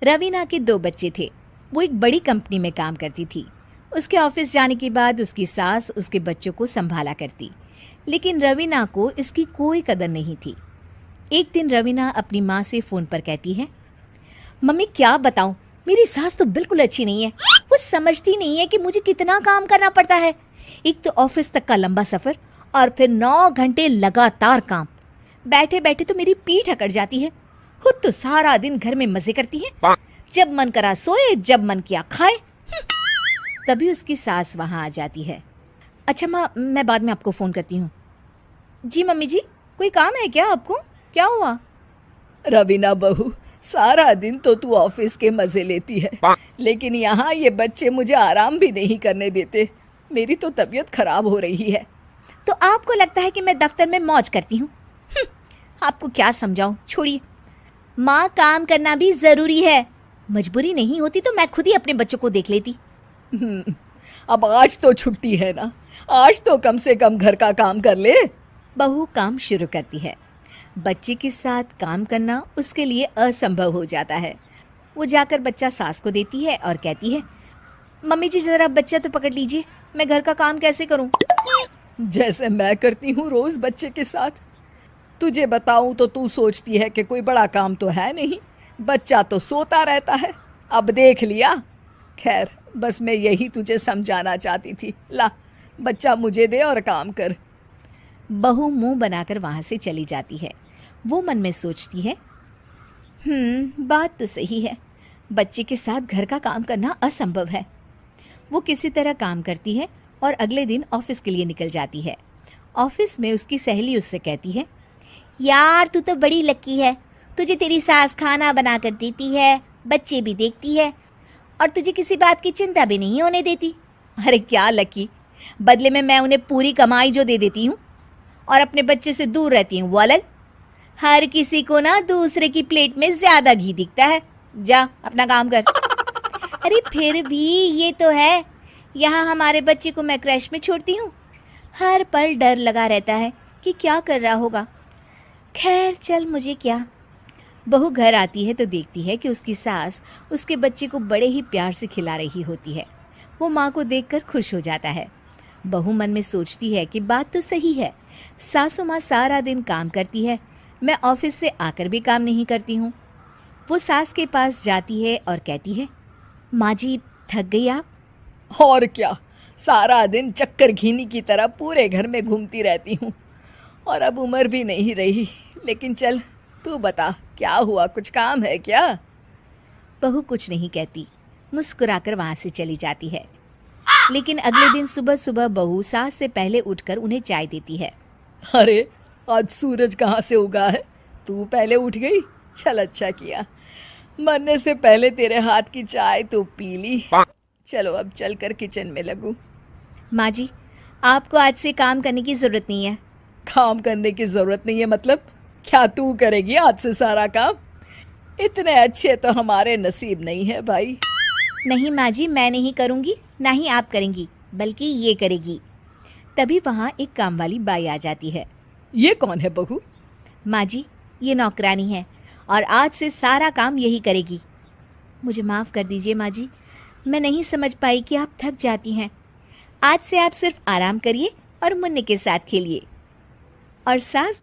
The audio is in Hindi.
रवीना के 2 बच्चे थे। वो एक बड़ी कंपनी में काम करती थी। उसके ऑफिस जाने के बाद उसकी सास उसके बच्चों को संभाला करती, लेकिन रवीना को इसकी कोई कदर नहीं थी। एक दिन रवीना अपनी माँ से फ़ोन पर कहती है, मम्मी क्या बताऊं, मेरी सास तो बिल्कुल अच्छी नहीं है। वो समझती नहीं है कि मुझे कितना काम करना पड़ता है। एक तो ऑफिस तक का लंबा सफ़र और फिर 9 घंटे लगातार काम। बैठे बैठे तो मेरी पीठ अकड़ जाती है। खुद तो सारा दिन घर में मजे करती है, जब मन करा सोए, जब मन किया खाए। तभी उसकी सास वहाँ आ जाती है। अच्छा माँ, मैं बाद में आपको फ़ोन करती हूँ। जी मम्मी जी, कोई काम है क्या आपको? क्या हुआ? रवीना बहू, सारा दिन तो तू ऑफिस के मजे लेती है, लेकिन यहाँ ये बच्चे मुझे आराम भी नहीं करने देते। मेरी तो तबीयत खराब हो रही है। तो आपको लगता है कि मैं दफ्तर में मौज करती हूँ? आपको क्या समझाऊँ, छोड़िए। माँ, काम करना भी ज़रूरी है। मजबूरी नहीं होती तो मैं खुद ही अपने बच्चों को देख लेती। अब आज तो छुट्टी है ना, आज तो कम से कम घर का काम कर ले। बहू काम शुरू करती है। बच्चे के साथ काम करना उसके लिए असंभव हो जाता है। वो जाकर बच्चा सास को देती है और कहती है, मम्मी जी ज़रा बच्चा तो पकड़ लीजिए, मैं घर का काम कैसे करूं? जैसे मैं करती हूँ रोज बच्चे के साथ। तुझे बताऊं तो तू सोचती है कि कोई बड़ा काम तो है नहीं, बच्चा तो सोता रहता है। अब देख लिया। खैर, बस मैं यही तुझे समझाना चाहती थी। ला, बच्चा मुझे दे और काम कर। बहू मुंह बनाकर वहाँ से चली जाती है। वो मन में सोचती है, बात तो सही है, बच्चे के साथ घर का काम करना असंभव है। वो किसी तरह काम करती है और अगले दिन ऑफिस के लिए निकल जाती है। ऑफिस में उसकी सहेली उससे कहती है, यार तू तो बड़ी लकी है, तुझे तेरी सास खाना बना कर देती है, बच्चे भी देखती है और तुझे किसी बात की चिंता भी नहीं होने देती। अरे क्या लकी, बदले में मैं उन्हें पूरी कमाई जो दे देती हूँ और अपने बच्चे से दूर रहती हूँ वो अलग। हर किसी को ना दूसरे की प्लेट में ज़्यादा घी दिखता है। जा अपना काम कर। अरे फिर भी ये तो है, यहाँ हमारे बच्चे को मैं क्रैश में छोड़ती हूँ, हर पल डर लगा रहता है कि क्या कर रहा होगा। खैर चल, मुझे क्या। बहू घर आती है तो देखती है कि उसकी सास उसके बच्चे को बड़े ही प्यार से खिला रही होती है। वो माँ को देखकर खुश हो जाता है। बहू मन में सोचती है कि बात तो सही है, सासू माँ सारा दिन काम करती है, मैं ऑफिस से आकर भी काम नहीं करती हूँ। वो सास के पास जाती है और कहती है, माँ जी थक गई आप? और क्या, सारा दिन चक्कर घीनी की तरह पूरे घर में घूमती रहती हूँ और अब उम्र भी नहीं रही। लेकिन चल, तू बता क्या हुआ, कुछ काम है क्या? बहू कुछ नहीं कहती, मुस्कुराकर वहाँ से चली जाती है। लेकिन अगले दिन सुबह सुबह बहू सास से पहले उठकर उन्हें चाय देती है। अरे आज सूरज कहाँ से उगा है, तू पहले उठ गई। चल अच्छा किया, मरने से पहले तेरे हाथ की चाय तो पी ली। चलो अब चलकर किचन में लगूं। माँ जी, आपको आज से काम करने की ज़रूरत नहीं है। काम करने की ज़रूरत नहीं है मतलब? क्या तू करेगी आज से सारा काम? इतने अच्छे तो हमारे नसीब नहीं है भाई। नहीं माँ जी, मैं नहीं करूँगी, ना ही आप करेंगी, बल्कि ये करेगी। तभी वहाँ एक काम वाली बाई आ जाती है। ये कौन है बहू? माँ जी, ये नौकरानी है और आज से सारा काम यही करेगी। मुझे माफ़ कर दीजिए माँ जी, मैं नहीं समझ पाई कि आप थक जाती हैं। आज से आप सिर्फ आराम करिए और मुन्ने के साथ खेलिए। और सास